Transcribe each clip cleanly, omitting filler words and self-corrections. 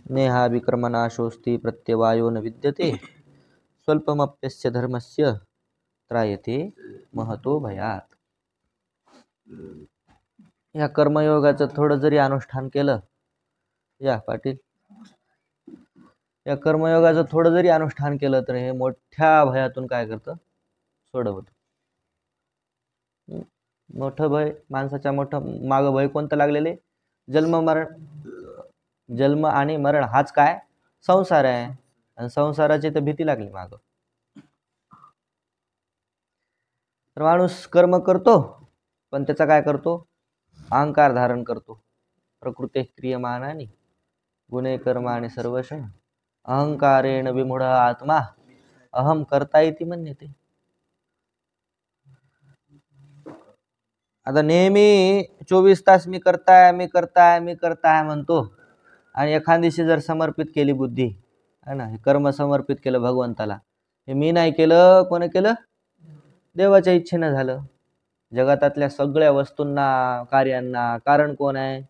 नेहाभिकर्मनाशोऽस्ति प्रत्यवायो न विद्यते स्वल्पमप्यस्य धर्मस्य त्रायते महतो भयात. या कर्मयोगाचं थोडं जरी अनुष्ठान केलं, या पाटील, या कर्मयोगाचं थोडं जरी अनुष्ठान केलं तर हे मोठ्या भयातून काय करतं, सोडवतं. मोठं भय, माणसाच्या मोठं मागं भय कोणतं लागलेले, जन्म आणि मरण हाच काय संसार आहे, आणि संसाराची तर भीती लागली मागं. तर माणूस कर्म करतो, पण त्याचा काय करतो, अहंकार धारण करतो. प्रकृते क्रियमाणानि गुणे कर्माणि सर्वश अहंकारेण विमूढ आत्मा अहम कर्ता इति मन्यते. आता नेहमी 24 तास मी करताय म्हणतो, आणि एखादीशी जर समर्पित केली बुद्धी आहे ना, हे कर्म समर्पित केलं भगवंताला, हे मी नाही केलं, कोणी केलं, देवाच्या इच्छेनं झालं. जगातातल्या सगळ्या वस्तूंना, कार्यांना कारण कोण आहे,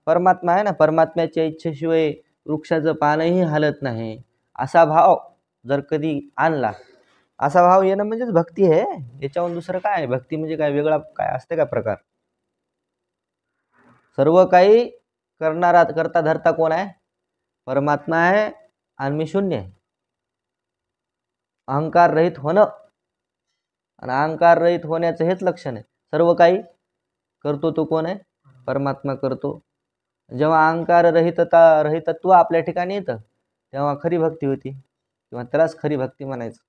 परमात्मा आहे ना. परमात्म्याच्या इच्छेशिवाय वृक्षाचं पानही हालत नाही. असा भाव जर कधी आणला, असा भाव येणं म्हणजेच भक्ती आहे. याच्याहून दुसरं काय आहे? भक्ती म्हणजे काय वेगळा काय असते का प्रकार? सर्व काही करणारा करता धरता कोण आहे, परमात्मा आहे, आणि मी शून्य आहे. अहंकार रहित होणं, आणि अहंकार रहित होण्याचं हेच लक्षण आहे. सर्व काही करतो तो कोण आहे, परमात्मा करतो. जेव्हा अहंकार रहितत्व आपल्या ठिकाणी येतं, तेव्हा खरी भक्ती होती, किंवा त्यालाच खरी भक्ती म्हणायचं.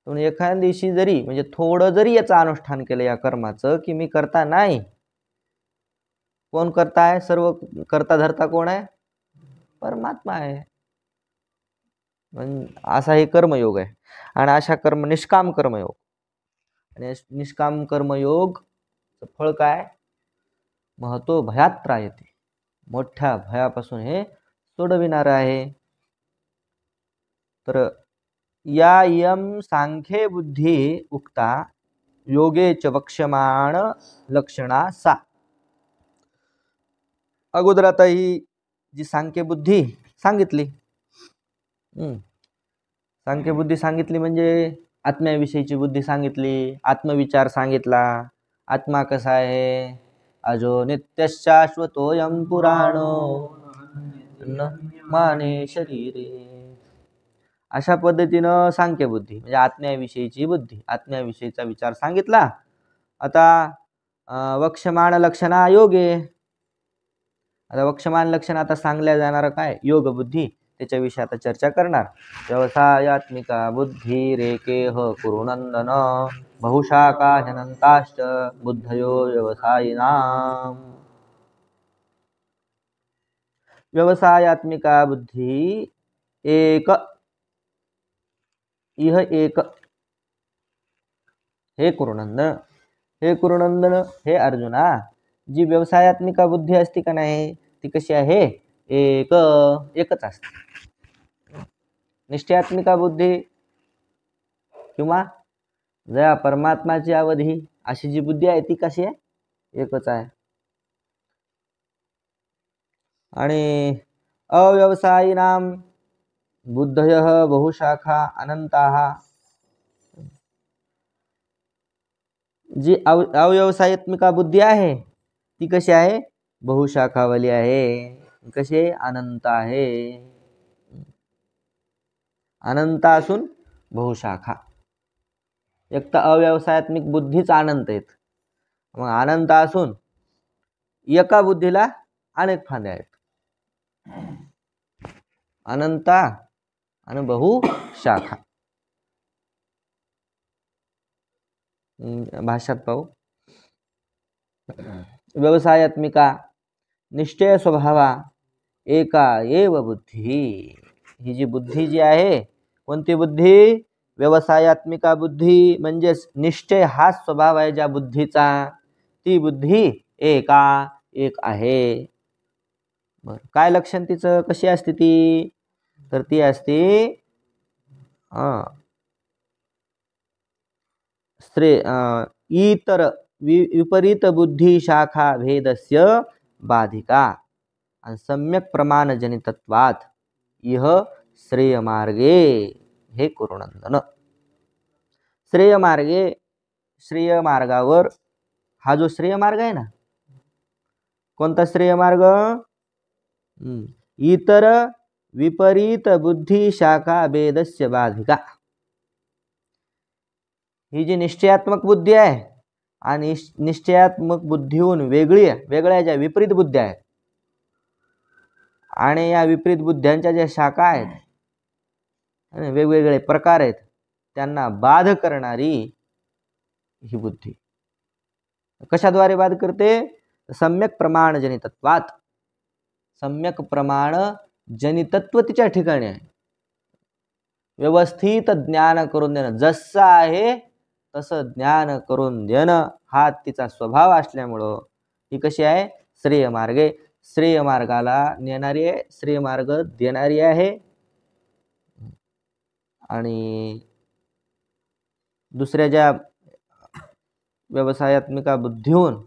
पण एखाद्या दिवशी जरी म्हणजे थोडं जरी याचं अनुष्ठान केलं या कर्माचं, की मी करता नाही, कोण करता आहे, सर्व करता धरता कोण आहे, परमात्मा आहे. असा हे कर्मयोग आहे. आणि अशा निष्काम कर्मयोग, आणि निष्काम कर्मयोग फळ काय, महतो भयात त्रायते, मोठ्या भयापासून हे सोडविणार आहे. तर या यम सांख्ये बुद्धी उक्ता योगे च वक्ष्यमाण लक्षणा सा. अगोदर आता ही जी सांख्य बुद्धी सांगितली, सांख्य बुद्धी सांगितली म्हणजे आत्म्याविषयीची बुद्धी सांगितली, आत्मविचार सांगितला. आत्मा कसा आहे, अजो नित्य शाश्वतोयम पुराणो न माने शरीरे. अशा पद्धतीनं सांख्य बुद्धी म्हणजे आत्म्याविषयीची बुद्धी, आत्म्याविषयीचा विचार सांगितला. आता वक्ष्यमाण लक्षणा योगे, आता वक्ष्यमाण लक्षण आता सांगल्या जाणार काय, योग बुद्धी, त्याच्याविषयी आता चर्चा करणार. व्यवसायात्मिका बुद्धी रेकेह कुरुनंदन बहुशाखा ह्यनंताश्च बुद्धयो व्यवसायिनाम. व्यवसायात्मिका बुद्धी एक, इह एक. हे कुरुनंदन, हे अर्जुना, जी व्यवसायात्मिका बुद्धी असते का नाही, ती कशी आहे, एकच असते. निश्चयात्मिका बुद्धी किंवा जया परमात्माची अवधी अशी जी बुद्धी आहे ती कशी आहे, एकच आहे. आणि अव्यवसायिनाम बुद्धयः बहुशाखा अनंताः. जी अव्यवसायित्मिका बुद्धी आहे ती कशी आहे, बहुशाखावाली आहे. कशी, अनंत आहे. अनंत असून बहुशाखा. एक तर अव्यवसायात्मिक बुद्धीच अनंत आहेत, मग अनंत असून एका बुद्धीला अनेक फांद्या आहेत. अनंता आणि बहुशाखा. भाषात पाहू. व्यवसायात्मिका निश्चय स्वभावा एका एव बुद्धी. ही जी बुद्धी जी आहे, कोणती बुद्धी, व्यवसायात्मिका बुद्धी, म्हणजेच निश्चय हा स्वभाव आहे ज्या बुद्धीचा, ती बुद्धी एक आहे. बर, काय लक्षण तिचं, कशी असते ती, तर ती असते इतर विपरीत बुद्धी शाखा भेदस्य बाधिका. आणि सम्यक प्रमाण जनितत्वात इह श्रेय मार्गे हे कुरुनंदन. श्रेय मार्गे, श्रेय मार्गावर, हा जो श्रेय मार्ग आहे ना, कोणता श्रेय मार्ग? इतर विपरीत बुद्धी शाखा भेदस्य बाधिका. ही जी निश्चयात्मक बुद्धी आहे आणि निश्चयात्मक बुद्धीहून वेगळ्या ज्या विपरीत बुद्ध्या आहेत आणि या विपरीत बुद्ध्यांच्या ज्या शाखा आहेत, वेगवेगळे प्रकार आहेत, त्यांना बाध करणारी ही बुद्धी कशाद्वारे बाध करते? सम्यक प्रमाण जनितत्वात. सम्यक प्रमाण जनितत्व तिच्या ठिकाणी आहे. व्यवस्थित ज्ञान करून देणं, जसं आहे तसं ज्ञान करून देणं हा तिचा स्वभाव असल्यामुळं ही कशी आहे? श्रेय मार्गे, श्रेय मार्गाला नेणारी आहे, श्रेय मार्ग देणारी आहे. आणि दुसऱ्या ज्या व्यवसायात्मिका बुद्धीहून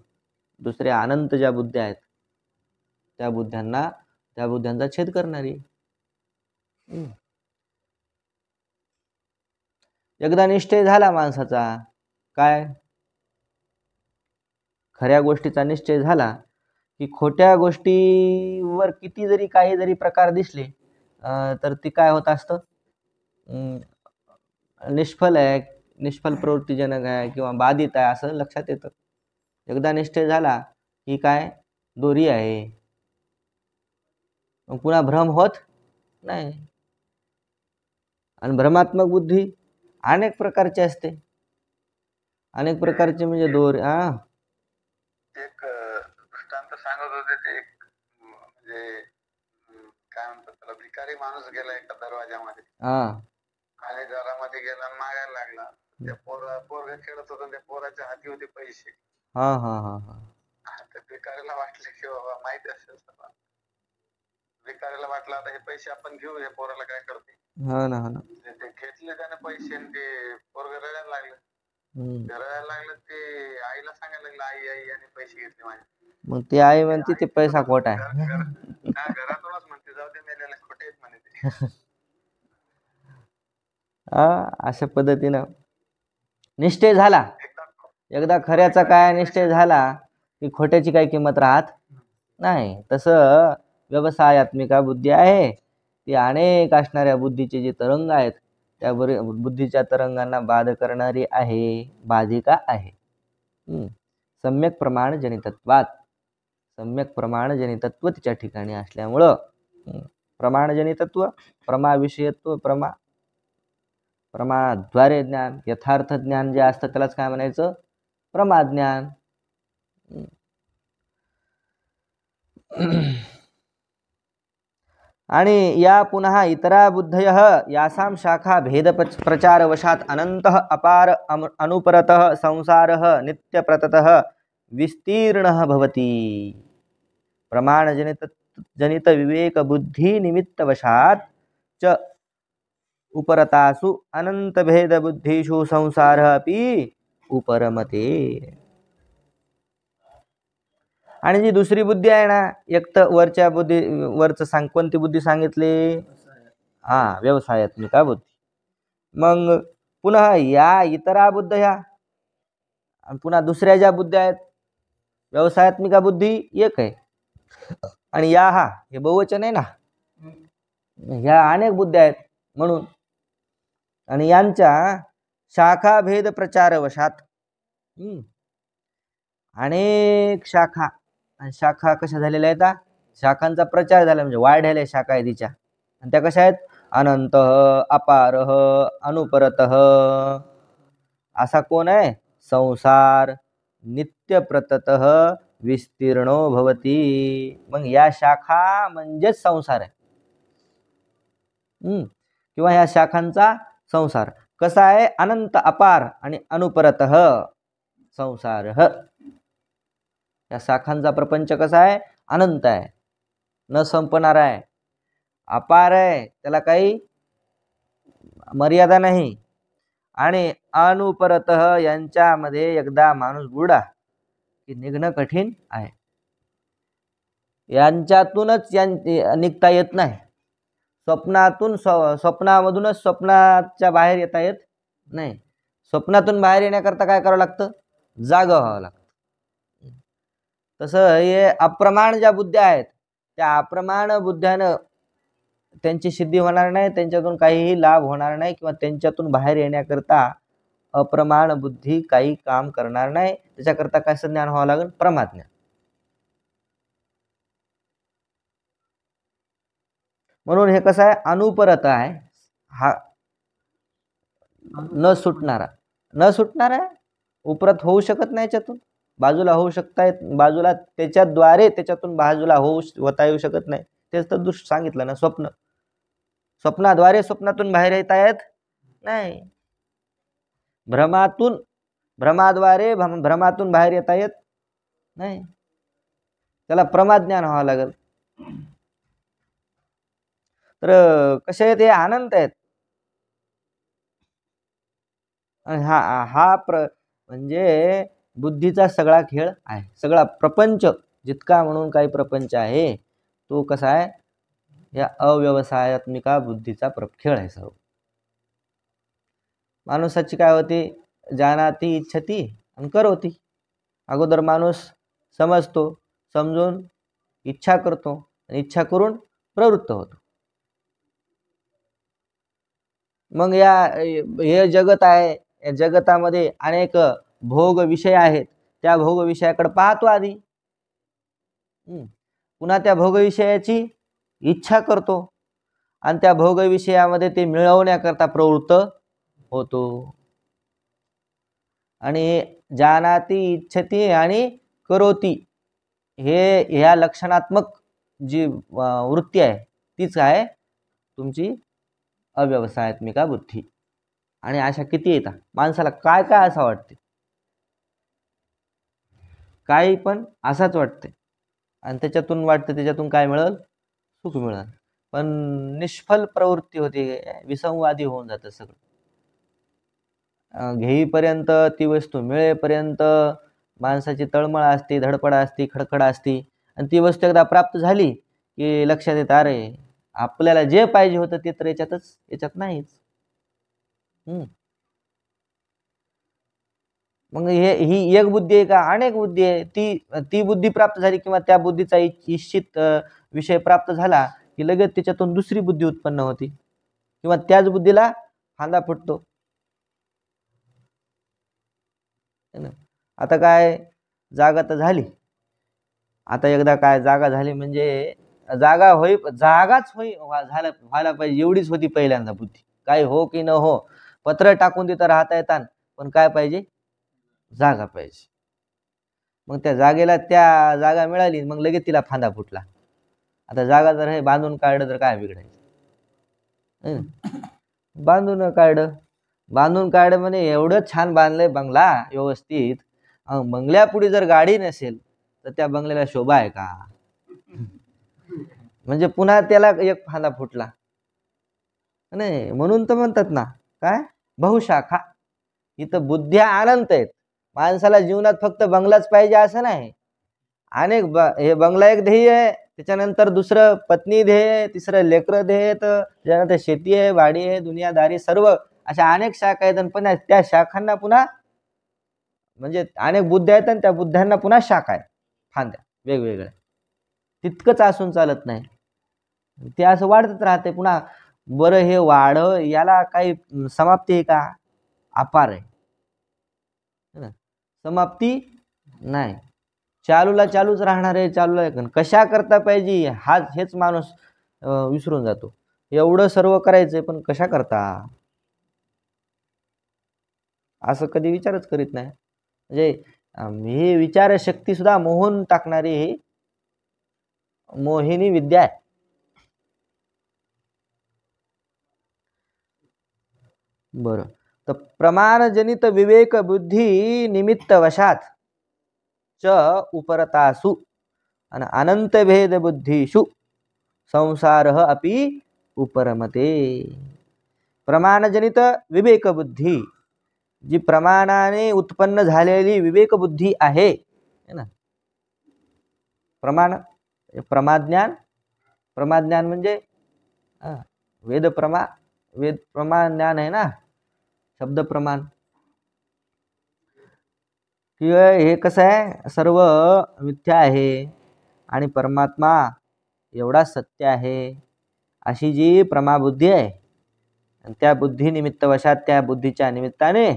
दुसऱ्या अनंत ज्या बुद्ध्या आहेत त्या बुद्ध्यांचा छेद करणारी. एकदा निश्चय झाला माणसाचा, काय खऱ्या गोष्टीचा निश्चय झाला की खोट्या गोष्टीवर किती जरी काही जरी प्रकार दिसले तर ती काय होत असतं? निष्फल आहे, निष्फल प्रवृत्तीजनक आहे किंवा बाधित आहे असं लक्षात येतं. एकदा निश्चय झाला की काय दोरी आहे, मग पुन्हा भ्रम होत नाही. आणि भ्रमात्मक बुद्धी अनेक प्रकारची असते, अनेक प्रकारचे म्हणजे दोर. एक दृष्टांत सांगत होते ते, एक म्हणजे काय म्हणतात त्याला, भिकारी माणूस गेला एका दरवाजामध्ये आणि घरामध्ये गेला आणि मागायला लागला. त्या पोरगा खेळत होता, त्या पोराच्या हाती होते पैसे. त्या भिकारीला वाटले की बाबा माहिती असेल सगळं, भिकारीला वाटलं आता हे पैसे आपण घेऊ, या पोराला काय करते. ते घेतले त्याने पैसे आणि ते पोरग रडायला लागलं. रडायला लागलं, ते आईला सांगायला लागलं, आई आई आणि पैसे घेतले माझे. मग ती आई म्हणते ते पैसा खोटा आहे. घरातूनच म्हणते जाऊ दे मेलेले खोटे आहेत म्हणे ते. अशा पद्धतीनं निश्चय झाला, एकदा खऱ्याचा काय निश्चय झाला की खोट्याची काही किंमत राहत नाही. तसं व्यवसायात्मिका बुद्धी आहे ती अनेक असणाऱ्या बुद्धीचे जे तरंग आहेत त्या बुद्धीच्या तरंगांना बाध करणारी आहे, बाधिका आहे. सम्यक प्रमाण जनितत्वात, सम्यक प्रमाण जनितत्व तिच्या ठिकाणी असल्यामुळं प्रमाण जनितत्व, प्रमाविषयत्व, प्रमाद्वारे ज्ञान, यथार्थ ज्ञान जे असतं त्यालाच काय म्हणायचं? प्रमाज्ञान. आणि या पुनः इतरा बुद्धय यासाम शाखा भेद प्रचारवशात अनंतः अपार अनुपरतः संसारः नित्यप्रततः विस्तीर्णः भवति. प्रमाणजनित विवेक बुद्धि निमित्तवशात च उपरतासु अनंत भेद बुद्धीषु संसारः अपि उपरमते. आणि जी दुसरी बुद्धी आहे ना, एक तर वरच्या बुद्धी, वरचं कोणती बुद्धी सांगितली? व्यवसायात्मिका बुद्धी. मग पुन्हा या इतरा बुद्धया आणि पुन्हा दुसऱ्या ज्या बुद्ध्या आहेत, व्यवसायात्मिका बुद्धी एक आहे आणि या हे बहुवचन आहे ना, ह्या अनेक बुद्ध्या आहेत म्हणून. आणि यांच्या शाखा भेद प्रचारवशात अनेक शाखा, आणि शाखा कशा झालेल्या आहेत? शाखांचा प्रचार झाला म्हणजे वाढलेल्या शाखा आहेत तिच्या. आणि त्या कशा आहेत? अनंत, अपार, अनुपरत. असा कोण आहे? संसार नित्यप्रतत विस्तीर्णो भवती. मग या शाखा म्हणजेच संसार आहे, किंवा या शाखांचा संसार कसा आहे? अनंत, अपार आणि अनुपरत संसार. या शाखांचा प्रपंच कसा आहे? अनंत आहे, न संपणारा आहे, अपार आहे, त्याला काही मर्यादा नाही, आणि अनुपरत यांच्यामध्ये एकदा माणूस बुडा की निघणं कठीण आहे. यांच्यातूनच निघता येत नाही. स्वप्नामधूनच स्वप्नाच्या बाहेर येता येत नाही. स्वप्नातून बाहेर येण्याकरता काय करावं लागतं? जागं व्हावं लागतं. तसं हे अप्रमाण ज्या बुद्ध्या आहेत त्या अप्रमाण बुद्ध्यानं त्यांची सिद्धी होणार नाही, त्यांच्यातून काहीही लाभ होणार नाही, किंवा त्यांच्यातून बाहेर येण्याकरता अप्रमाण बुद्धी काही काम करणार नाही. त्याच्याकरता काय ज्ञान व्हावं लागेल? प्रमाज्ञान. म्हणून हे कसं आहे? अनुपरत आहे, हा न सुटणारा उपरत होऊ शकत नाही, याच्यातून बाजूला होऊ शकतायत, बाजूला त्याच्याद्वारे त्याच्यातून बाजूला होता येऊ शकत नाही. तेच तर दुष्ट सांगितलं ना, स्वप्नाद्वारे स्वप्नातून बाहेर येता येत नाही. भ्रमाद्वारे भ्रमातून बाहेर येता येत नाही. त्याला प्रमाज्ञान व्हावं लागेल. तर कसे आहेत? हे अनंत आहेत. हा म्हणजे बुद्धीचा सगळा खेळ आहे. सगळा प्रपंच जितका म्हणून काही प्रपंच आहे तो कसा आहे? या अव्यवसायात्मिका बुद्धीचा खेळ आहे सर्व. माणसाची काय होती? जानाती, इच्छती आणि करोती. अगोदर माणूस समजतो, समजून इच्छा करतो, आणि इच्छा करून प्रवृत्त होतो. मग हे जगत आहे, या जगतामध्ये अनेक भोग विषय आहेत. त्या भोग विषयाकडे पाहतो आधी, पुन्हा त्या भोग विषयाची इच्छा करतो, आणि त्या भोग विषयामध्ये ते मिळवण्याकरता प्रवृत्त होतो. आणि जानाती, इच्छती आणि करोती हे ह्या लक्षणात्मक जी वृत्ती आहे तीच आहे तुमची अव्यवसायात्मिका बुद्धी. आणि अशा किती येतात माणसाला? काय काय असं वाटते? काही पण असाच वाटते, आणि त्याच्यातून वाटतं त्याच्यातून काय मिळेल? सुख मिळेल. पण निष्फल प्रवृत्ती होते, विसंवादी होऊन जातं सगळं. घेईपर्यंत, ती वस्तू मिळेपर्यंत माणसाची तळमळ असते, धडपड असते, खडखड असते. आणि ती वस्तू एकदा प्राप्त झाली की लक्षात येतं, अरे आपल्याला जे पाहिजे होतं ते तर याच्यात नाहीच. मग ही एक बुद्धी आहे का? अनेक बुद्धी आहे. ती बुद्धी प्राप्त झाली किंवा त्या बुद्धीचा इच्छित विषय प्राप्त झाला की लगेच त्याच्यातून दुसरी बुद्धी उत्पन्न होती, किंवा त्याच बुद्धीला फांदा फुटतो. आता काय? जागा तर झाली. आता एकदा काय जागा झाली म्हणजे जागाच व्हायला पाहिजे एवढीच होती पहिल्यांदा बुद्धी. काय हो की न हो, पत्र टाकून तिथं राहता येतात, पण काय पाहिजे? जागा पाहिजे. मग त्या जागा मिळाली, मग लगेच तिला फांदा फुटला. आता जागा जर हे बांधून काढलं तर काय बिघडायचं? बांधून काढलं म्हणजे एवढं छान बांधलंय बंगला व्यवस्थित, बंगल्यापुढे जर गाडी नसेल तर त्या बंगल्याला शोभा आहे का? म्हणजे पुन्हा त्याला एक फांदा फुटला नाही. म्हणून तर म्हणतात ना, काय? बहुशाखा. इथं बुद्ध्या अनंत आहेत. माणसाला जीवनात फक्त बंगलाच पाहिजे असं नाही. अनेक हे बंगला एक ध्येय आहे, त्याच्यानंतर दुसरं पत्नी ध्येय आहे, तिसरं लेकरं ध्येय आहेत, त्याच्यानंतर शेती आहे, वाडी आहे, दुनियादारी, सर्व अशा अनेक शाखा आहेत. पण त्या शाखांना पुन्हा म्हणजे अनेक बुद्ध्या आहेत, आणि त्या बुद्ध्यांना पुन्हा शाखा आहे, फांद्या वेगवेगळ्या. तितकंच असून चालत नाही, ते असं वाढतच राहते पुन्हा. बरं, हे वाढ याला काही समाप्ती आहे का? अपार आहे, समाप्ती नाही. चालूच राहणार आहे. चालूला कशा करता पाहिजे हेच माणूस विसरून जातो. एवढं सर्व करायचंय पण कशा करता, असं कधी विचारच करीत नाही. म्हणजे ही विचारशक्ती सुद्धा मोहून टाकणारी ही मोहिनी विद्या आहे. बरं, तर प्रमाणजनित विवेक बुद्धी निमित्त वशात च उपरतासु आणि अनंत भेद बुद्धीषु संसार अपि उपरमते. प्रमाणजनित विवेक बुद्धी, जी प्रमाणाने उत्पन्न झालेली विवेक बुद्धी आहे ना. प्रमाण प्रमाज्ञान, प्रमाज्ञान म्हणजे वेद प्रमाण ज्ञान आहे ना, शब्द प्रमाण. हे कसं आहे, सर्व मिथ्या आहे आणि परमात्मा एवढा सत्य आहे, अशी जी प्रमाबुद्धी आहे, त्या बुद्धी निमित्तवशात, त्या बुद्धीच्या निमित्ताने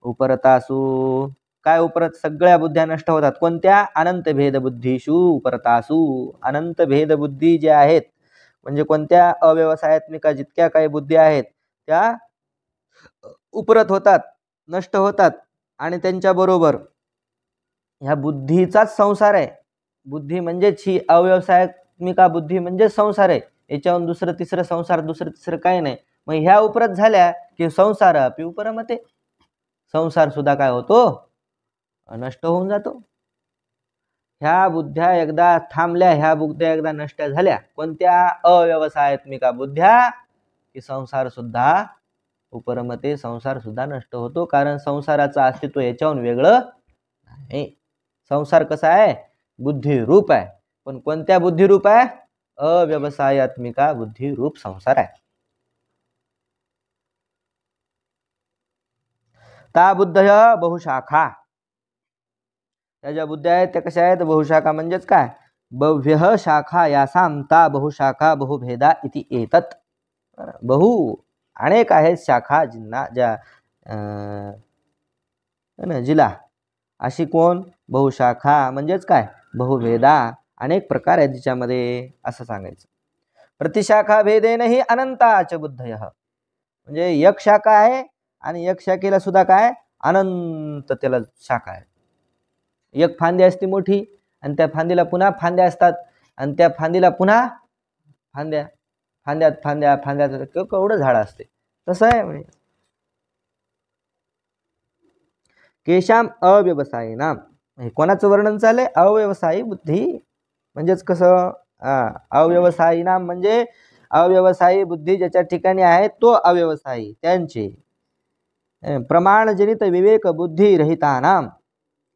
उपरतासु, काय उपरत, सगळ्या बुद्ध्या नष्ट होतात. कोणत्या? अनंत भेद बुद्धीशु उपरतासु. अनंत भेद बुद्धी ज्या आहेत, म्हणजे कोणत्या? अव्यवसायात्मिका जितक्या काही बुद्धी आहेत त्या उपरत होतात, नष्ट होतात. आणि त्यांच्या बरोबर ह्या बुद्धीचाच संसार आहे. बुद्धी म्हणजेच ही अव्यवसायात्मिका बुद्धी म्हणजे संसार आहे. याच्याहून दुसरं तिसरं संसार, दुसरं तिसरं काही नाही. मग ह्या उपरत झाल्या की संसार अपि उपरमते, संसार सुद्धा काय होतो? नष्ट होऊन जातो. ह्या बुद्ध्या एकदा थांबल्या, ह्या बुद्ध्या एकदा नष्ट झाल्या, कोणत्या? अव्यवसायात्मिका बुद्ध्या, की संसार सुद्धा उपरमते, संसार सुद्धा नष्ट होतो. कारण संसाराचं अस्तित्व याच्याहून वेगळं नाही. संसार कसा आहे? बुद्धी रूप आहे. पण कोणत्या बुद्धी रूप आहे? अव्यवसायात्मिका बुद्धी रूप संसार आहे. ता बुद्धय बहुशाखा, त्या ज्या बुद्ध्या आहेत त्या कशा आहेत? बहुशाखा. म्हणजेच काय? बह्व्यः शाखा यासाम ता बहुशाखा बहुभेदा इति एतत्. बहु अनेक आहेत शाखा, जिन्ना ज्या जिला, अशी कोण? बहुशाखा. म्हणजेच काय? बहुभेदा, अनेक प्रकार आहेत जिच्यामध्ये, असं सांगायचं. प्रतिशाखा भेदेनही अनंताच बुद्धय, म्हणजे एक शाखा आहे आणि एक शाखेला सुद्धा काय? अनंत त्याला शाखा आहे. एक फांदी असते मोठी आणि त्या फांदीला पुन्हा फांद्या असतात आणि त्या फांदीला पुन्हा फांद्या, फांद्यात फांद्या, फांद्यात केवढं झाड असते. तसं आहे म्हणजे. केशाम अव्यवसायिनाम, कोणाचं वर्णन चाललंय? अव्यवसायी बुद्धी. म्हणजेच कसं? अव्यवसायिनाम म्हणजे अव्यवसायी बुद्धी ज्याच्या ठिकाणी आहे तो अव्यवसायी, त्यांचे प्रमाणजनित विवेक बुद्धी रहितानाम.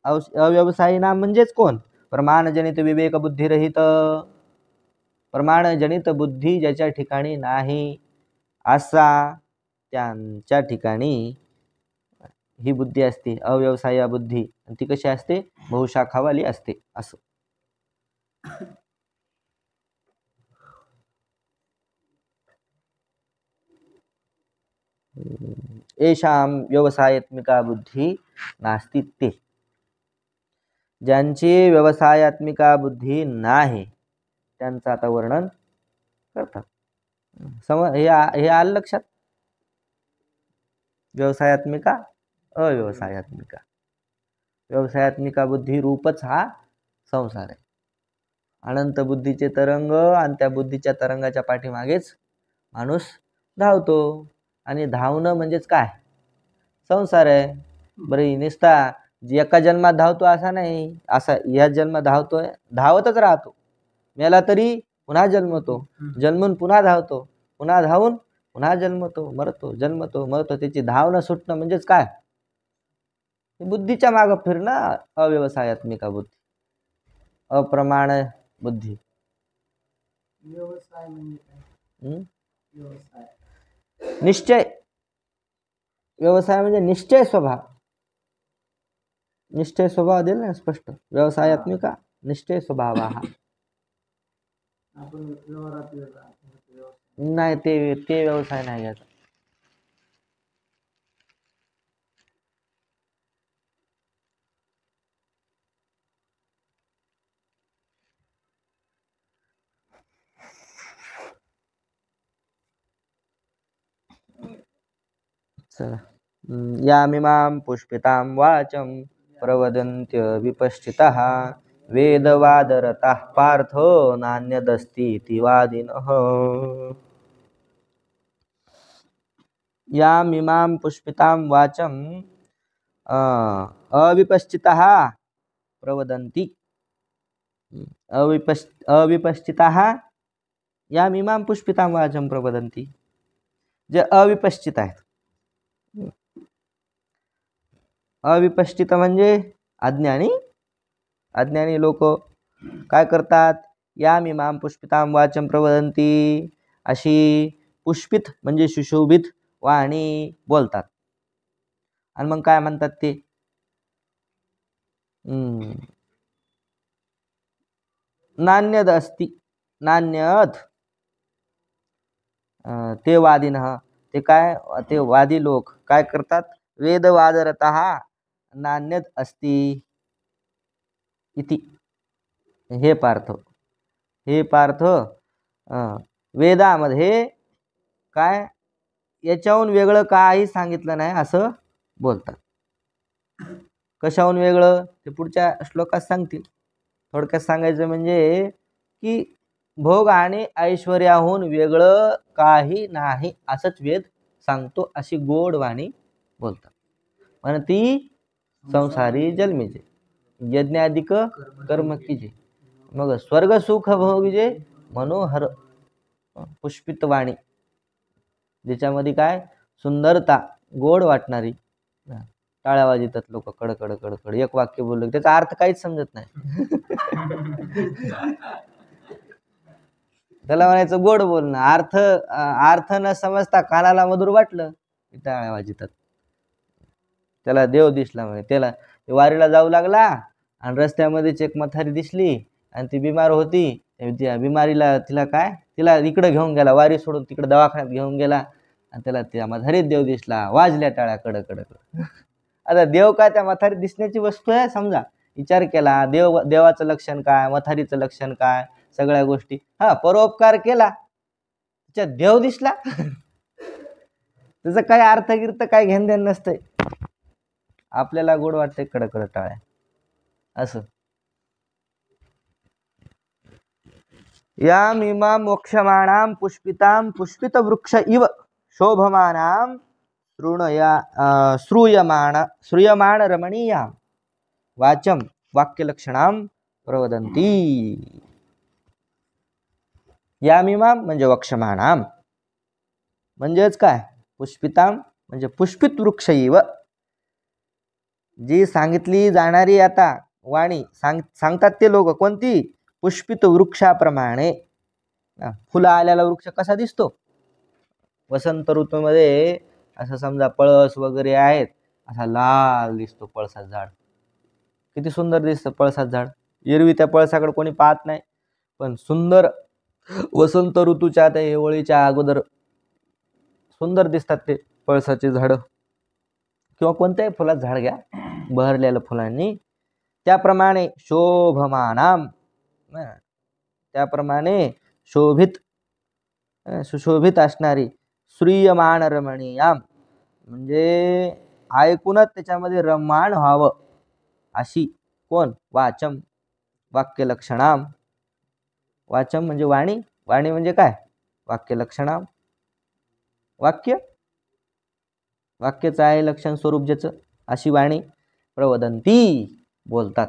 अव्यवसायिनाम म्हणजेच कोण? प्रमाणजनित विवेक बुद्धी रहित, प्रमाणजनित बुद्धी ज्याच्या ठिकाणी नाही असा त्यांच्या ठिकाणी ही बुद्धी असते, अव्यवसाय बुद्धी. आणि ती कशी असते? बहुशाखावाली असते. असं येषाम व्यवसायात्मिका बुद्धी नास्ति ते, ज्यांची व्यवसायात्मिका बुद्धी नाही त्यांचं आता वर्णन करतात. हे आलं लक्षात? व्यवसायात्मिका, अव्यवसायात्मिका. व्यवसायात्मिका बुद्धी रूपच हा संसार आहे. अनंत बुद्धीचे तरंग आणि त्या बुद्धीच्या तरंगाच्या पाठीमागेच माणूस धावतो. आणि धावणं म्हणजेच काय? संसार आहे. बरं, निस्ता एका जन्मात धावतो असा नाही, असा या जन्मात धावतोय, धावतच राहतो. मेला तरी पुन्हा जन्मतो, जन्मून पुन्हा धावतो, पुन्हा धावून पुन्हा जन्मतो, मरतो, जन्मतो, मरतो. त्याची धावणं सुटणं म्हणजेच काय? बुद्धीच्या मागं फिरणं. अव्यवसायात्मिका बुद्धी, अप्रमाण बुद्धी. व्यवसाय म्हणजे काय? व्यवसाय, निश्चय. व्यवसाय म्हणजे निश्चय स्वभाव. निश्चय स्वभाव दिल ना स्पष्ट. व्यवसायात्मिका निश्चय स्वभाव हा. नाही, ते व्यवसाय नाही याचा. चला, यामिमां पुष्पितां वाचं प्रवदन्त्य विपश्चितः वेदवादरतः पार्थो नान्यदस्तीति वादिनः. यामिमां पुष्पितां वाचं अविपश्चितः प्रवदन्ति. अविपश्चितः यामिमां पुष्पितां वाचं प्रवदन्ति. जे अविपश्चित आहेत. अविपश्चित म्हणजे अज्ञानी. अज्ञानी लोक काय करतात? यामिमां पुष्पितां वाचं प्रवदन्ति, अशी पुष्पित म्हणजे सुशोभित वाणी बोलतात. आणि मग काय म्हणतात ते, नान्यद अस्ति, नान्यत ते वादिनः, ते काय, ते वादी लोक काय करतात, वेदवादरतः नान्यद अस्ति इति. हे पार्थ वेदामध्ये काय याच्याहून वेगळं काही सांगितलं नाही असं बोलतात. कशाहून वेगळं ते पुढच्या श्लोकात सांगतील. थोडक्यात सांगायचं म्हणजे की भोग आणि ऐश्वर्याहून वेगळं काही नाही असंच वेद सांगतो, अशी गोड वाणी बोलतात. म्हण ती संसारी जन्मीचे, यज्ञाधिक कर्म कीजे, मग स्वर्ग सुख भोगिजे, मनोहर पुष्पित वाणी, ज्याच्यामध्ये काय सुंदरता, गोड वाटणारी. टाळ्या वाजतात लोक कडकड कडकड, एक वाक्य बोललं त्याचा अर्थ काहीच समजत नाही. त्याला म्हणायचं गोड बोलणं, अर्थ न समजता कानाला मधुर वाटलं की टाळ्या वाजतात. त्याला देव दिसला म्हणे, त्याला वारीला जाऊ लागला आणि रस्त्यामध्येच एक म्हातारी दिसली आणि ती बिमार होती. त्या बिमारीला तिला इकडे घेऊन गेला, वारी सोडून तिकडे दवाखान्यात घेऊन गेला आणि त्याला त्या म्हातारीत देव दिसला, वाजल्या टाळ्या कडकड. आता देव काय त्या म्हातारी दिसण्याची वस्तू आहे समजा. विचार केला, देवाचं लक्षण काय, म्हातारीचं लक्षण काय, सगळ्या गोष्टी. परोपकार केला, त्याच्यात देव दिसला. त्याचा काय अर्थगिर्थ काय घेण देण नसतंय. आपल्याला गोड वाटते कडकड टाळ्या असं. यामिमां मोक्षमाणां पुष्पितां पुष्पित वृक्ष इव शोभमानां श्रूयमाण रमणीयां वाचं वाक्यलक्षणां प्रवदन्ति. यामिमां म्हणजे वक्षमाणां, म्हणजेच काय, पुष्पितां म्हणजे पुष्पित वृक्ष इव, जी सांगितली जाणारी आता वाणी सांगतात ते लोक कोणती, पुष्पित वृक्षाप्रमाणे. फुलं आलेला वृक्ष कसा दिसतो, वसंत ऋतूमध्ये असं समजा पळस वगैरे आहेत, असा लाल दिसतो पळसाचं झाड. किती सुंदर दिसतं पळसाचं झाड. एरवी त्या पळसाकडे कोणी पाहत नाही, पण सुंदर वसंत ऋतूच्या त्या हिवाळीच्या अगोदर सुंदर दिसतात ते पळसाचे झाड, किंवा कोणत्याही फुलाचं झाड घ्या बहरलेल्या फुलांनी. त्याप्रमाणे शोभमानाम, त्याप्रमाणे शोभित सुशोभित असणारी, श्रूयमाण रमणीयाम म्हणजे ऐकूनच त्याच्यामध्ये रममाण व्हावं अशी, कोण, वाचम वाक्यलक्षणाम. वाचम म्हणजे वाणी, वाणी म्हणजे काय, वाक्यलक्षणाम वाक्याचं आहे लक्षण स्वरूप ज्याचं, अशी वाणी प्रवदंती बोलतात,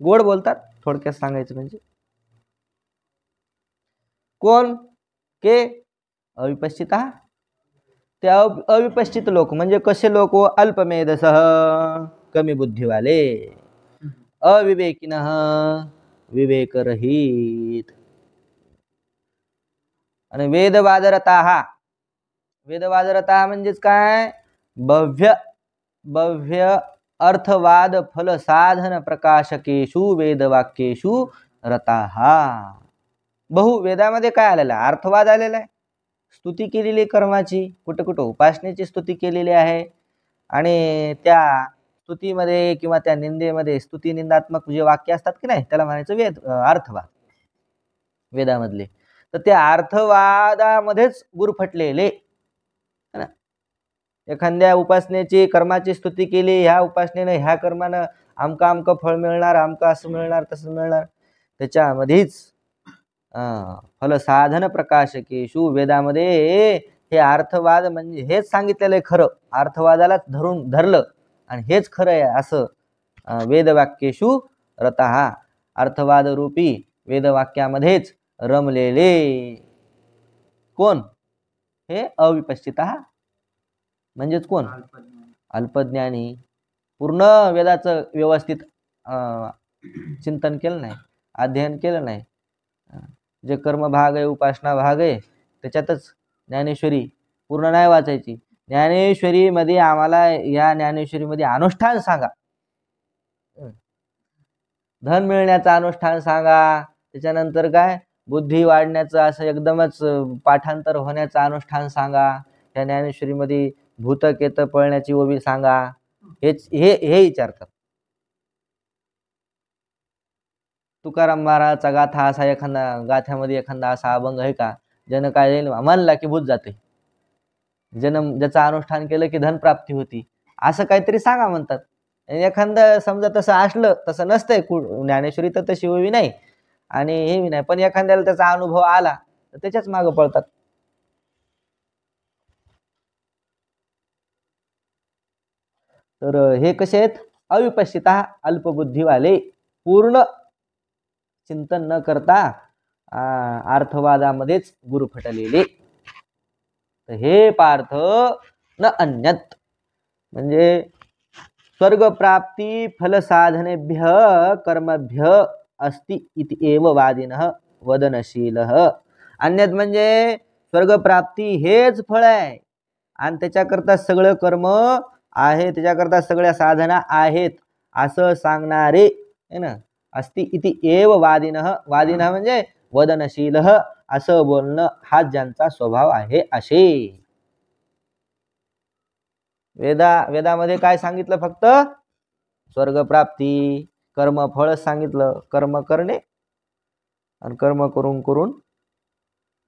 गोड बोलतात. थोडक्यात सांगायचं म्हणजे कोण, के अविपश्चित, ते अविपश्चित लोक म्हणजे कसे लोक, अल्पमेधसः कमी बुद्धिवाले, अविवेकिनः विवेकरहित, आणि वेदवादरताः, वेदवादरताः म्हणजेच काय, भव्य अर्थवाद फल साधन प्रकाशकेषु वेदवाक्येषु रताः. बहु वेदामध्ये काय आलेलं आहे, अर्थवाद आलेला आहे, स्तुती केलेली कर्माची, कुठं कुठं उपासनेची स्तुती केलेली आहे, आणि त्या स्तुतीमध्ये किंवा त्या निंदेमध्ये स्तुती निंदात्मक जे वाक्य असतात की नाही, त्याला म्हणायचं अर्थवाद वेदामधले. तर त्या अर्थवादामध्येच गुरफटलेले, एखाद्या उपासनेची कर्माची स्तुती केली, ह्या उपासनेनं ह्या कर्मानं आमकं फळ मिळणार, आमकं असं मिळणार तसं मिळणार, त्याच्यामध्येच फलसाधन प्रकाशकेषु, वेदामध्ये हे अर्थवाद म्हणजे हेच सांगितलेलं आहे खरं, अर्थवादालाच धरलं आणि हेच खरं आहे असं वेदवाक्येषु रतः, अर्थवाद रूपी वेदवाक्यामध्येच रमलेले कोण, हे अविपश्चितः म्हणजेच कोण, अल्पज्ञानी. पूर्ण वेदाचं व्यवस्थित चिंतन केलं नाही, अध्ययन केलं नाही, जे कर्म भाग आहे, उपासना भाग आहे, त्याच्यातच ज्ञानेश्वरी पूर्ण नाही वाचायची. ज्ञानेश्वरीमध्ये आम्हाला, या ज्ञानेश्वरीमध्ये अनुष्ठान सांगा. धन मिळण्याचं अनुष्ठान सांगा. त्याच्यानंतर काय, बुद्धी वाढण्याचं, असं एकदमच पाठांतर होण्याचं अनुष्ठान सांगा. या ज्ञानेश्वरीमध्ये भूतकेत पळण्याची ओवी सांगा. हे विचारतात. तुकाराम महाराजचा गाथा असा एखादा, गाथ्यामध्ये एखादा असा अभंग आहे का ज्यानं काय येईल, म्हणला की भूत जाते, ज्याचं अनुष्ठान केलं की धन प्राप्ती होती, असं काहीतरी सांगा म्हणतात. एखादं समजा तसं असलं, तसं नसतंय, ज्ञानेश्वरी तर तशी ओवी नाही आणि हे नाही, पण एखाद्याला त्याचा अनुभव आला तर त्याच्याच मागं पळतात. तर हे कसे आहेत, अविपश्चिता, अल्पबुद्धीवाले, पूर्ण चिंतन न करता अर्थवादामध्येच गुरफटलेले. तर हे पार्थ न अन्यत, म्हणजे स्वर्गप्राप्ती फलसाधनेभ्य कर्मभ्य अस्ति इति एव वादिनः वदनशीलः. अन्यत म्हणजे स्वर्गप्राप्ती हेच फळ आहे आणि त्याच्याकरता सगळं कर्म आहे, त्याच्याकरता सगळ्या साधना आहेत असं सांगणारे है ना, अस्ति इति एव वादिनः. वादिनः म्हणजे वदनशीलः, असं बोलणं हा ज्यांचा स्वभाव आहे असे. वेदामध्ये काय सांगितलं, फक्त स्वर्गप्राप्ती, कर्मफळ सांगितलं, कर्म करणे आणि कर्म करून करून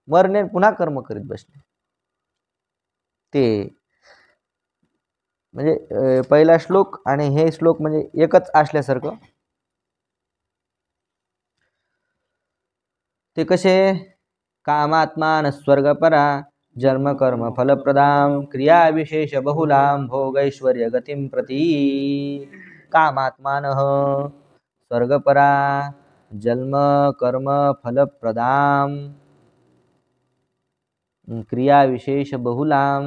मरणे, पुन्हा कर्म करीत बसणे. ते म्हणजे पहिला श्लोक आणि हे श्लोक म्हणजे एकच असल्यासारखं. ते कसे, कामात्मान स्वर्गपरा जन्म कर्म फलप्रदाम क्रिया विशेष बहुलाम भोगैश्वर्य गतिम प्रती. कामात्मान स्वर्गपरा जन्म कर्म फलप्रदाम क्रिया विशेष बहुलाम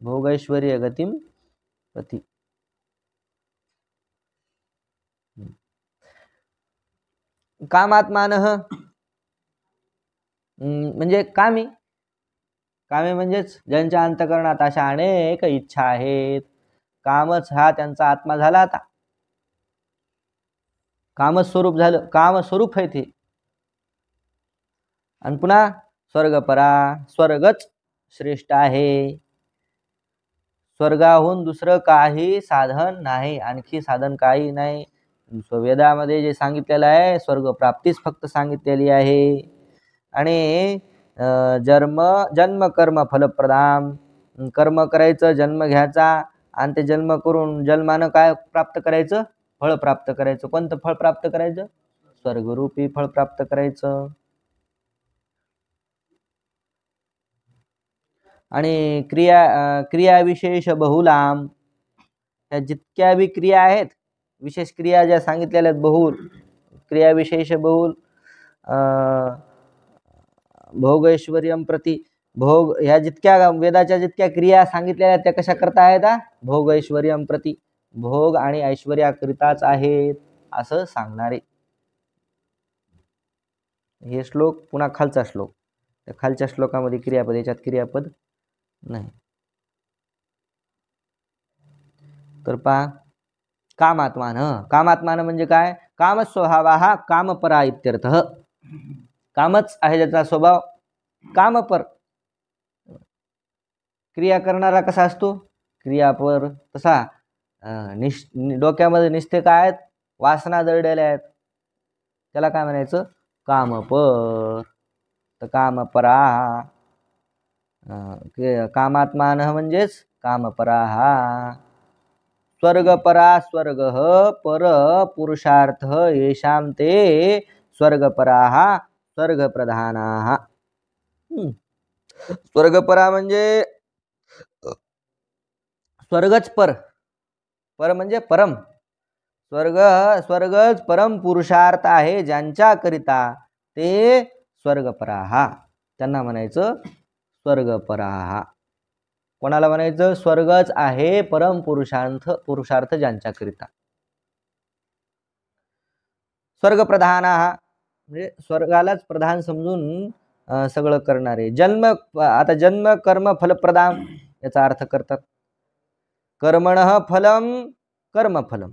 भोगैश्वर्य गतिम प्रती. कामात्मान म्हणजे कामी म्हणजेच ज्यांच्या अंतःकरणात अशा अनेक इच्छा आहेत, कामच हा त्यांचा आत्मा झाला. आता कामस्वरूप झालं, कामस्वरूप आहे ते. आणि पुन्हा स्वर्गपरा, स्वर्गच श्रेष्ठ आहे, स्वर्गाहून दुसरं काही साधन नाही, आणखी साधन काही नाही. वेदामध्ये जे सांगितलेलं आहे स्वर्गप्राप्तीच फक्त सांगितलेली आहे. आणि जन्म कर्म फलप्रदाम, कर्म करायचं, जन्म घ्यायचा आणि ते जन्म करून जन्मानं काय प्राप्त करायचं, फळ प्राप्त करायचं. कोणतं फळ प्राप्त करायचं, स्वर्गरूपी फळ प्राप्त करायचं. आणि क्रिया विशेष बहुलाम, त्या जितक्या बी क्रिया आहेत, विशेष क्रिया ज्या सांगितलेल्या आहेत, बहुल क्रिया विशेष बहुल, भोगैश्वर्यम प्रती, भोग ह्या जितक्या वेदाच्या जितक्या क्रिया सांगितलेल्या आहेत त्या कशा करता आहेत, भोगैश्वर्यम प्रती, भोग आणि ऐश्वर्याकरिताच आहेत असं सांगणारे. हे श्लोक पुन्हा खालचा श्लोक, त्या खालच्या श्लोकामध्ये क्रियापद, याच्यात क्रियापद नाही. तर पहा, कामात्मान, कामात्मान म्हणजे काय, कामस्वभावा हा कामपरा इत्यर्थ. कामच आहे ज्याचा स्वभाव कामपर. क्रिया करणारा कसा असतो, क्रियापर तसा डोक्यामध्ये निस्ते काय आहेत, वासना दडलेल्या आहेत, त्याला काय म्हणायचं, कामपर. तर कामपरा, कामात्मान म्हणजेच कामपरा. स्वर्गपरा, स्वर्ग पर पुरुषार्थ येषां ते स्वर्गपरा स्वर्गप्रधाना. स्वर्गपरा म्हणजे स्वर्गच पर, पर म्हणजे परम, स्वर्गच परम पुरुषार्थ आहे ज्यांच्याकरिता ते स्वर्गपरा, त्यांना म्हणायचं स्वर्गपरा. कोणाला म्हणायचं? स्वर्गच आहे परम पुरुषार्थ ज्यांच्याकरिता. स्वर्ग प्रधान हा म्हणजे स्वर्गालाच प्रधान समजून सगळं करणारे. आता जन्म कर्म फलप्रदान याचा अर्थ करतात. कर्मणः फलम कर्मफलम.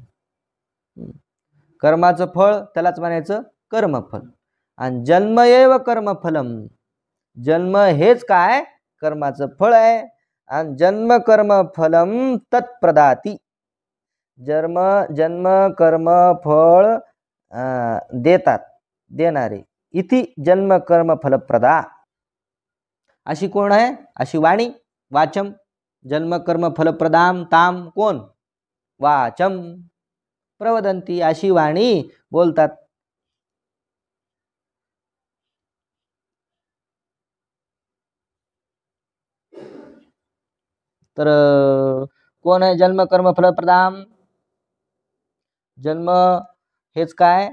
कर्माचं फळ त्यालाच म्हणायचं कर्मफल. आणि जन्म एव कर्मफलम. जन्म हेच काय? कर्माचं फळ आहे. आणि जन्म कर्म फलम तत्प्रदाती. जन्म कर्म फळ देणारे. इति जन्म कर्म फलप्रदा. अशी कोण आहे? अशी वाणी. वाचम. जन्म कर्म फलप्रदाम ताम कोण? वाचम प्रवदंती. अशी वाणी बोलतात. तर कोण आहे जन्म कर्म फलप्रदाम? जन्म हेच काय?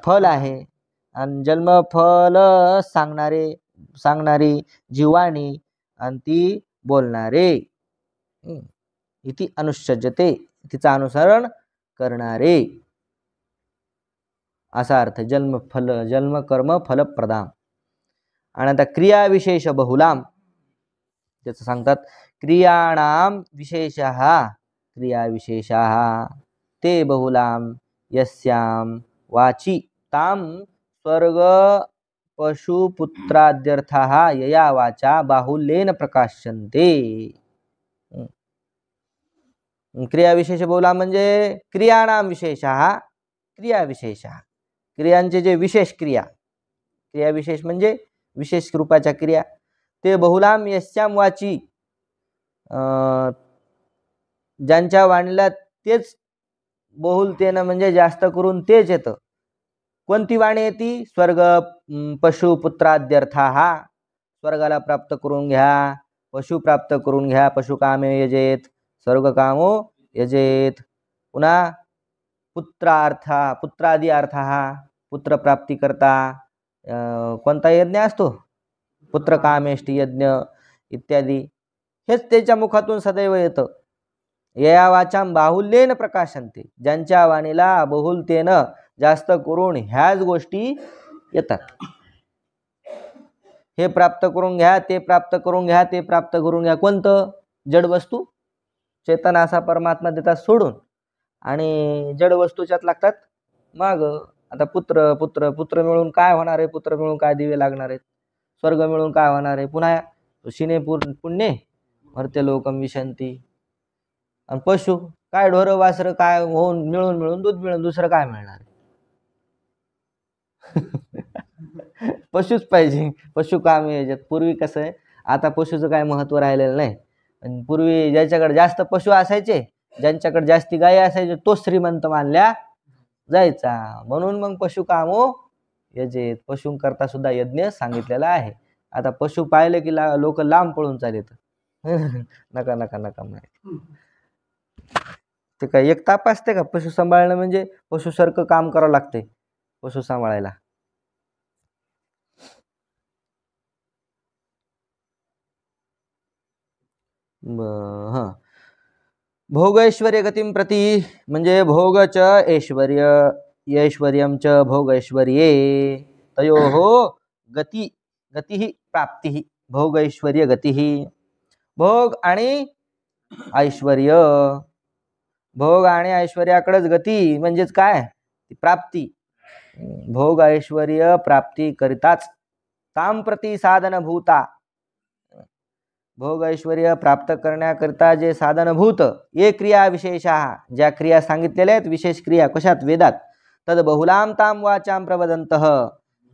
फल आहे. आणि जन्म फल सांगणारी जी वाणी आणि ती बोलणारे. इति अनुसज्जते. तिचा अनुसरण करणारे असा अर्थ जन्म कर्म फलप्रदान. आणि आता क्रिया विशेष बहुलाम त्याचं सांगतात. क्रियाणाम विशेषः क्रिया विशेषः ते बहुलाम यस्याम वाची ताम स्वर्ग पशुपुत्राद्यर्थः यया वाचा बाहुल्येन प्रकाशन्ते. क्रिया विशेष बहुलाम म्हणजे क्रियाणाम विशेषः क्रिया विशेषः. क्रियांचे जे विशेष क्रिया विशेष म्हणजे विशेष रूपाच्या क्रिया. ते बहुलाम यस्याम वाची ज्यांच्या वाणीला तेच बहुलतेनं म्हणजे जास्त करून तेच येतं. कोणती वाणी येते? स्वर्ग पशुपुत्राद्यर्थः. स्वर्गाला प्राप्त करून घ्या, पशु प्राप्त करून घ्या. पशुकामे यजेत स्वर्गकामो यजेत. पुन्हा पुत्रादी अर्थः पुत्र प्राप्ती करता कोणता यज्ञ असतो? पुत्रकामेष्टी यज्ञ इत्यादी. हेच त्याच्या मुखातून सदैव येतं. यया वाचाम बाहुल्येन प्रकाशन्ते. ज्यांच्या वाणीला बहुलतेनं जास्त करून ह्याच गोष्टी येतात. हे प्राप्त करून घ्या, ते प्राप्त करून घ्या, ते प्राप्त करून घ्या. कोणतं? जड वस्तू. चेतन असा परमात्मा देतात सोडून आणि जड वस्तूच्यात लागतात माग. आता पुत्र मिळून काय होणार आहे? पुत्र मिळून काय दिवे लागणार आहेत? स्वर्ग मिळून काय होणार आहे? पुन्हा शिने पुण्ये मर्त्य लोकम विशंती. आणि पशु काय? ढोरं वासरं काय होऊन मिळून दूध मिळून दुसरं काय मिळणार? पशुच पाहिजे. पशु काम याच्यात. पूर्वी कसं आहे, आता पशुचं काय महत्व राहिलेलं नाही. आणि पूर्वी ज्याच्याकडे जास्त पशु असायचे, ज्यांच्याकडे जास्ती गायी असायचे, तो श्रीमंत मानल्या जायचा. म्हणून मग पशु कामो यजेत. पशुंकरता सुद्धा यज्ञ सांगितलेला आहे. आता पशु पाहिले की लोक लांब पळून चालत. नका नका नका नाही. ते काय एक ताप असते का? पशु सांभाळणं म्हणजे पशुसारखं काम करावं लागते पशु सांभाळायला. भोगैश्वर्य गतिम प्रति म्हणजे भोगच ऐश्वर्यम च भोगैश्वर्ये तयोः गती प्राप्ती. भोगैश्वर्य गती. भोग आणि ऐश्वर्य. भोग आणि ऐश्वर्याकडेच गती म्हणजेच काय? प्राप्ती. भोग ऐश्वर्य प्राप्ती करिताच ताम प्रति साधन भूता. भोग ऐश्वर्य प्राप्त करण्याकरिता जे साधनभूत ये क्रिया विशेषः ज्या क्रिया सांगितलेल्या आहेत विशेष क्रिया कशात? वेदात. तद बहुलाम ताम वाचाम प्रवदंतः.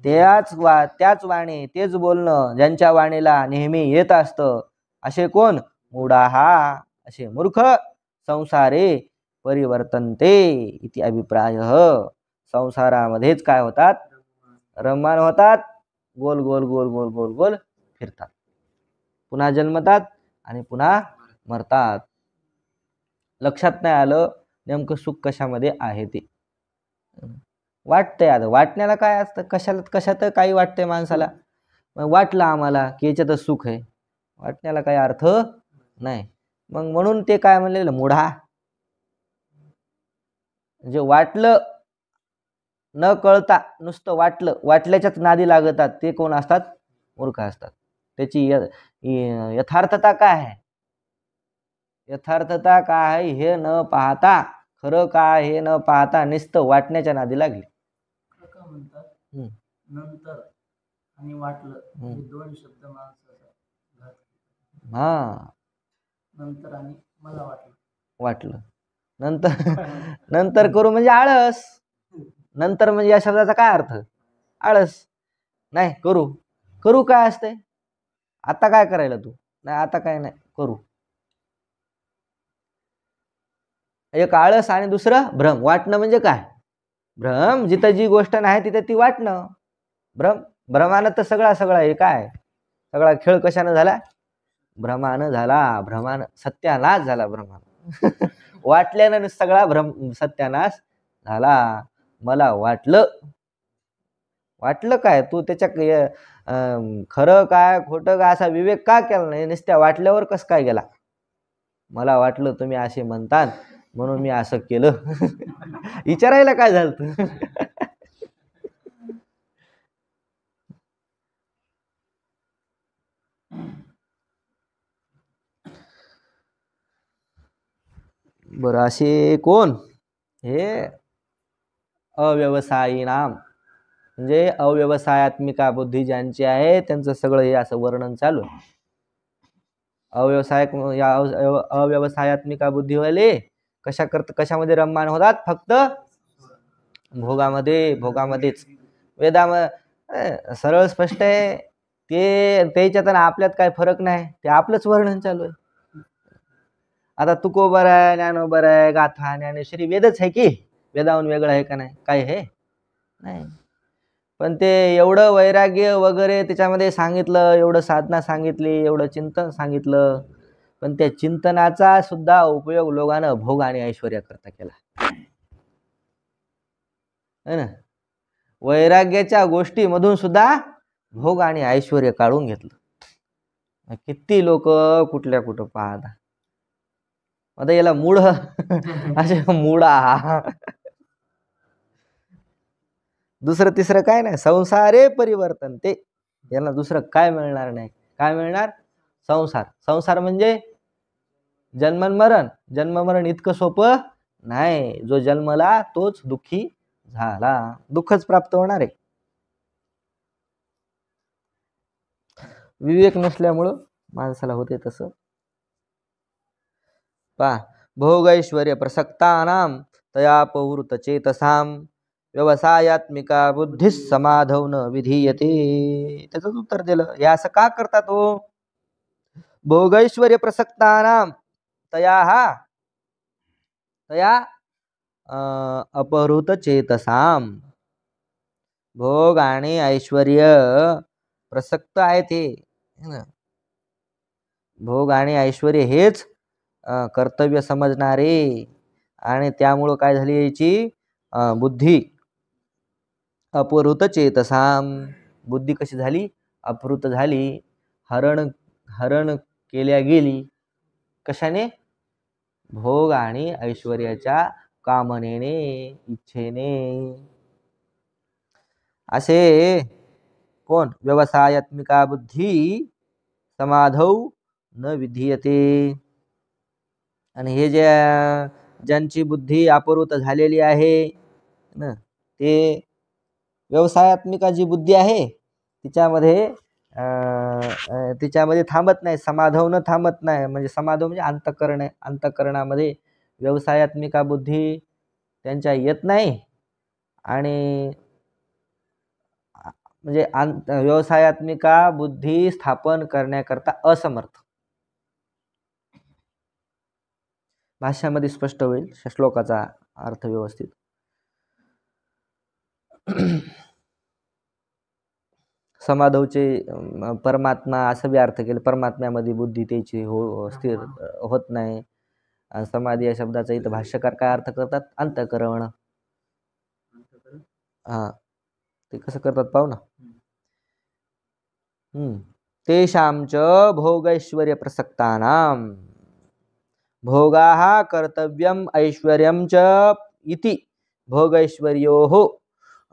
त्याच वाणी तेच बोलणं ज्यांच्या वाणीला नेहमी येत असतं असे कोण? मूढाहा असे मूर्ख. संसारे परिवर्तनते इति अभिप्राय. संसारामध्येच काय होतात? रममाण होतात. गोल गोल गोल गोल गोल गोल फिरतात. पुन्हा जन्मतात आणि पुन्हा मरतात. लक्षात नाही आलं नेमकं सुख कशामध्ये आहे ते. वाटतंय आता. वाटण्याला काय असतं? कशात काही वाटतंय माणसाला. वाटलं आम्हाला की याच्यातच सुख आहे. वाटण्याला काही अर्थ नाही. मग म्हणून ते काय म्हणलेलं, मुढा. जे वाटलं न कळता नुसतं वाटल्याच्याच नादी लागतात ते कोण असतात, मूर्ख असतात. त्याची यथार्थता काय आहे, यथार्थता काय आहे हे न पाहता, खरं काय हे न पाहता नुसतं वाटण्याच्या नादी लागली. काका म्हणतात नंतर आणि वाटलं हे दोन शब्द माणसाचा घात. हा, नंतर आणि मला वाटलं नंतर करू म्हणजे आळस. नंतर म्हणजे या शब्दाचा काय अर्थ, आळस. नाही करू काय असते, आता काय करायला तू, नाही आता काय नाही करू. एक आळस आणि दुसरं भ्रम. वाटणं म्हणजे काय, भ्रम. जिथं जी गोष्ट नाही तिथे ती वाटणं. भ्रमानं तर सगळा हे काय, सगळा खेळ कशानं झाला, भ्रमानं झाला. भ्रमानं सत्यानाश झाला, भ्रमानं वाटल्यानं सगळा सत्यानाश झाला. मला वाटलं काय, तू त्याच्या खरं काय खोटं काय असा विवेक का केला नाही, नुसत्या वाटल्यावर कसं काय गेला. मला वाटलं तुम्ही असे म्हणतात म्हणून मी असं केलं विचारायला काय झालं बरं. असे कोण, हे अव्यवसायी नाम, म्हणजे अव्यवसायात्मिका बुद्धी ज्यांची आहे त्यांचं सगळं हे असं वर्णन चालू आहे. अव्यवसायात्मिका बुद्धीवाले कशामध्ये रममाण होतात, फक्त भोगामध्येच. वेदामध्ये सरळ स्पष्ट आहे. त्याच्यात आपल्यात काय फरक नाही, ते आपलंच वर्णन चालू आहे. आता तुकोबर आहे, ज्ञानोबर आहे, गाथा ज्ञानेश्वरी वेदच आहे की, वेदाहून वेगळं आहे का नाही, काय हे नाही. पण ते एवढं वैराग्य वगैरे त्याच्यामध्ये सांगितलं, एवढं साधना सांगितली, एवढं चिंतन सांगितलं, पण त्या चिंतनाचा सुद्धा उपयोग लोकांना भोग आणि ऐश्वर्याकरता केला है ना. वैराग्याच्या गोष्टीमधून सुद्धा भोग आणि ऐश्वर्य काढून घेतलं. किती लोक कुठं पाहता, आता याला मूढ असे मुडा दुसरं तिसरं काय नाही. संसारे परिवर्तन, ते याला दुसरं काय मिळणार नाही. काय मिळणार, संसार म्हणजे जन्म मरण इतकं सोपं नाही. जो जन्मला तोच दुःखी झाला, दुःखच प्राप्त होणार आहे. विवेक नसल्यामुळं माणसाला होते तसं. पा भोगैश्वर्य प्रसक्तानां तया पौरुत चेतसाम व्यवसायात्मिका बुद्धी समाधव न विधीयते. त्याचं उत्तर दिलं. हे असं का करतात हो, भोगैश्वर्य प्रसक्तानां तया अपहृत चेतसाम. भोग आणि ऐश्वर्य प्रसक्त आहे ते, भोग आणि ऐश्वर्य हेच कर्तव्य समजणारे, आणि त्यामुळं काय झाली याची बुद्धी अपहृत चेतसाम. बुद्धी कशी झाली, अपहृत झाली, हरण केल्या गेली. कशाने, भोग आणि ऐश्वर्याच्या कामनेने, इच्छेने. असे कोण, व्यवसायात्मिका बुद्धी समाधौ न विधीयते. आणि हे ज्यांची बुद्धी अपहृत झालेली आहे ना, ते व्यवसायात्मिका जी बुद्धी आहे तिच्यामध्ये थांबत नाही, समाधवनं थांबत नाही. म्हणजे समाधव म्हणजे अंतःकरण आहे. अंतःकरणामध्ये व्यवसायात्मिका बुद्धी त्यांच्या येत नाही, आणि म्हणजे व्यवसायात्मिका बुद्धी स्थापन करण्याकरता असमर्थ. भाष्यामध्ये स्पष्ट होईल श्लोकाचा अर्थ व्यवस्थित. समाधवचे परमात्मा असं बी अर्थ केलं, परमात्म्यामध्ये बुद्धी त्याची स्थिर होत नाही. समाधी या शब्दाचा इथं भाष्यकार काय अर्थ करतात, अंतःकरण. हा, ते कसं करतात पाहू ना. तेषां च भोगैश्वर्य प्रसक्तानां भोगाः कर्तव्यम् ऐश्वर्यं च इति भोगैश्वर्योः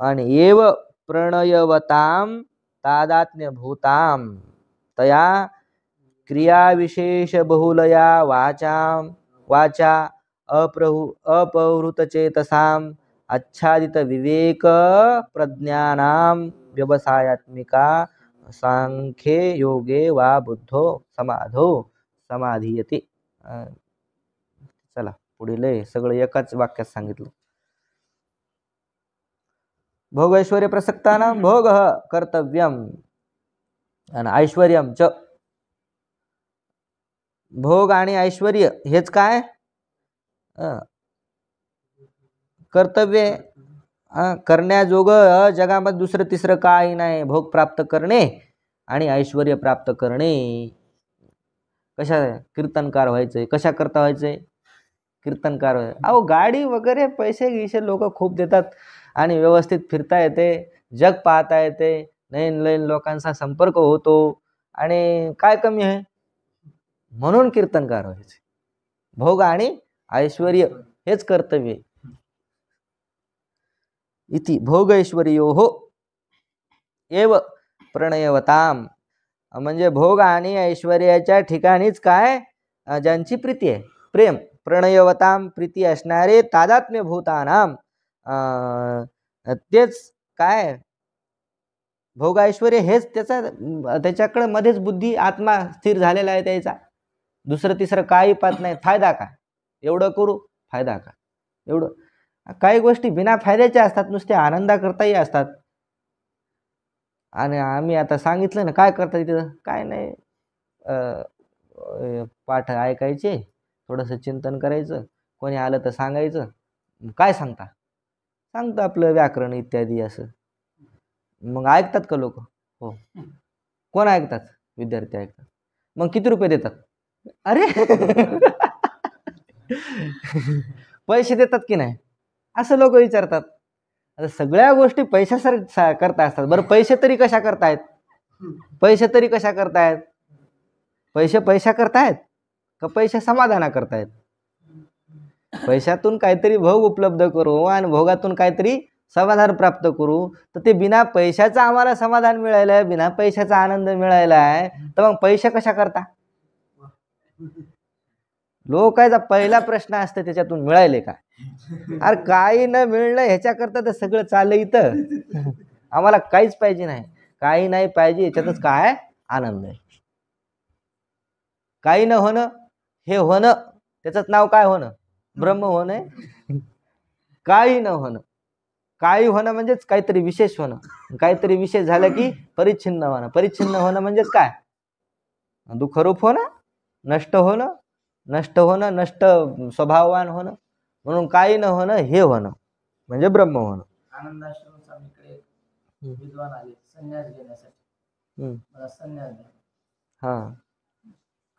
आणि एव प्रणयवतां तादात्म्यभूतां तया क्रियाविशेषबहुलया वाचा अपहृतचेतसाम् आच्छादितविवेकप्रज्ञानां व्यवसायात्मिका सांख्ये योगे वा बुद्धो समाधो समाधीयते. चला पुढील सगळं एकाच वाक्यात सांगितलं. भोग ऐश्वर्य प्रसक्तानां भोग कर्तव्यम आणि ऐश्वर्यम च. भोग आणि ऐश्वर्य हेच काय कर्तव्य करण्याजोगं जगामध्ये दुसरं तिसरं काही नाही. भोग प्राप्त करणे आणि ऐश्वर्य प्राप्त करणे. कशा कीर्तनकार व्हायचंय, कशा करता व्हायचंय कीर्तनकार. अहो गाडी वगैरे पैसे गिसे लोक खूप देतात आणि व्यवस्थित फिरता येते, जग पाहता येते, नवीन नवीन लोकांचा संपर्क होतो आणि काय कमी आहे म्हणून कीर्तनकार व्हायचे. भोग आणि ऐश्वर्य हेच कर्तव्य. इति भोग ऐश्वर्योः एव प्रणयवताम म्हणजे भोग आणि ऐश्वर्याच्या ठिकाणीच काय ज्यांची प्रीती आहे, प्रेम, प्रणयवताम प्रीती असणारे तादात्म्य भूतानाम तेच काय भोग ऐश्वर्य हेच त्याच्याकडे मध्येच बुद्धी आत्मा स्थिर झालेला आहे त्याचा. दुसरं तिसरं काही पाहत नाही. फायदा काय, एवढं करू फायदा काय, एवढं. काही गोष्टी बिना फायद्याच्या असतात, नुसते आनंदाकरताही असतात. आणि आम्ही आता सांगितलं ना काय करता तिथं, काय नाही पाठ ऐकायचे, थोडंसं चिंतन करायचं, कोणी आलं तर सांगायचं. काय सांगतं आपलं व्याकरण इत्यादी असं. मग ऐकतात का लोक? हो. कोण ऐकतात? विद्यार्थी ऐकतात. मग किती रुपये देतात? अरे पैसे देतात की नाही असं लोक विचारतात. आता सगळ्या गोष्टी पैशासारखं करता असतात. बरं पैसे तरी कशा करतायत? पैसे पैसा करतायत का पैसे समाधाना करतायत? पैशातून काहीतरी भोग उपलब्ध करू आणि भोगातून काहीतरी समाधान प्राप्त करू. तर ते बिना पैशाचं आम्हाला समाधान मिळालं आहे, बिना पैशाचा आनंद मिळायला आहे, तर मग पैसे कशा करता? लोकांचा पहिला प्रश्न असतो त्याच्यातून मिळाले का? अरे काही न मिळणं ह्याच्याकरता तर सगळं चाललं इथं. आम्हाला काहीच पाहिजे नाही, काही नाही पाहिजे, याच्यातच काय आनंद आहे. काही न होणं हे होणं, त्याचंच नाव काय होणं? ब्रह्म होणं. काही न होणं, काही होणं म्हणजेच काहीतरी विशेष होणं. काहीतरी विशेष झालं की परिच्छिन्न होणं. परिच्छिन्न होणं म्हणजेच काय? दुःखरूप होणं, नष्ट होणं, नष्ट स्वभाववान होणं. म्हणून काही न होणं हे होणं म्हणजे ब्रह्म होणं. आनंदाश्रम स्वामीकडे विद्वान आले संन्यास घेण्यासाठी. मला संन्यास द्या. हा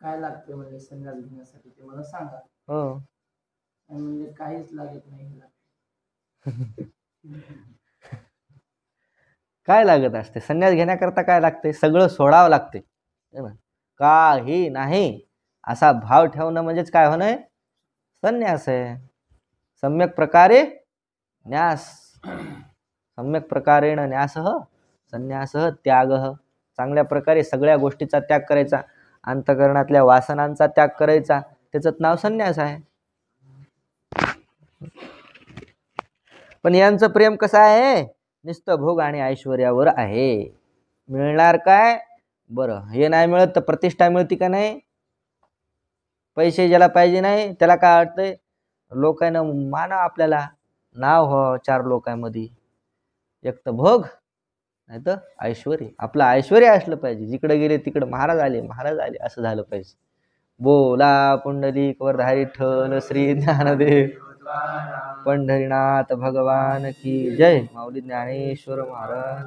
काय लागते म्हणजे संन्यास घेण्यासाठी ते मला सांगा. हो. म्हणजे काहीच लागत नाही. काय लागत असते संन्यास घेण्याकरता? काय लागते? सगळं सोडावं लागते. काही नाही असा भाव ठेवणं म्हणजेच काय होणं? संन्यास आहे. सम्यक प्रकारे न्यास, सम्यक प्रकारेण न्यासः संन्यासः त्यागः. चांगल्या प्रकारे सगळ्या गोष्टीचा त्याग करायचा, अंतःकरणातल्या वासनांचा त्याग करायचा, त्याचं नाव संन्यास आहे. पण यांचं प्रेम कसं आहे? नुसतं भोग आणि ऐश्वर्यावर आहे. मिळणार काय? बरं हे नाही मिळत तर प्रतिष्ठा मिळते का नाही? पैसे ज्याला पाहिजे नाही त्याला काय वाटतंय? लोकांना माना, आपल्याला नाव हो चार लोकांमध्ये. एक तर भोग नाही तर ऐश्वर्य. आपलं ऐश्वर्य असलं पाहिजे, जिकडे गेले तिकडे महाराज आले असं झालं पाहिजे. बोला पुंडलिक वरधारी ठल श्री ज्ञानदेव पंढरीनाथ भगवान की जय. माऊली ज्ञानेश्वर महाराज.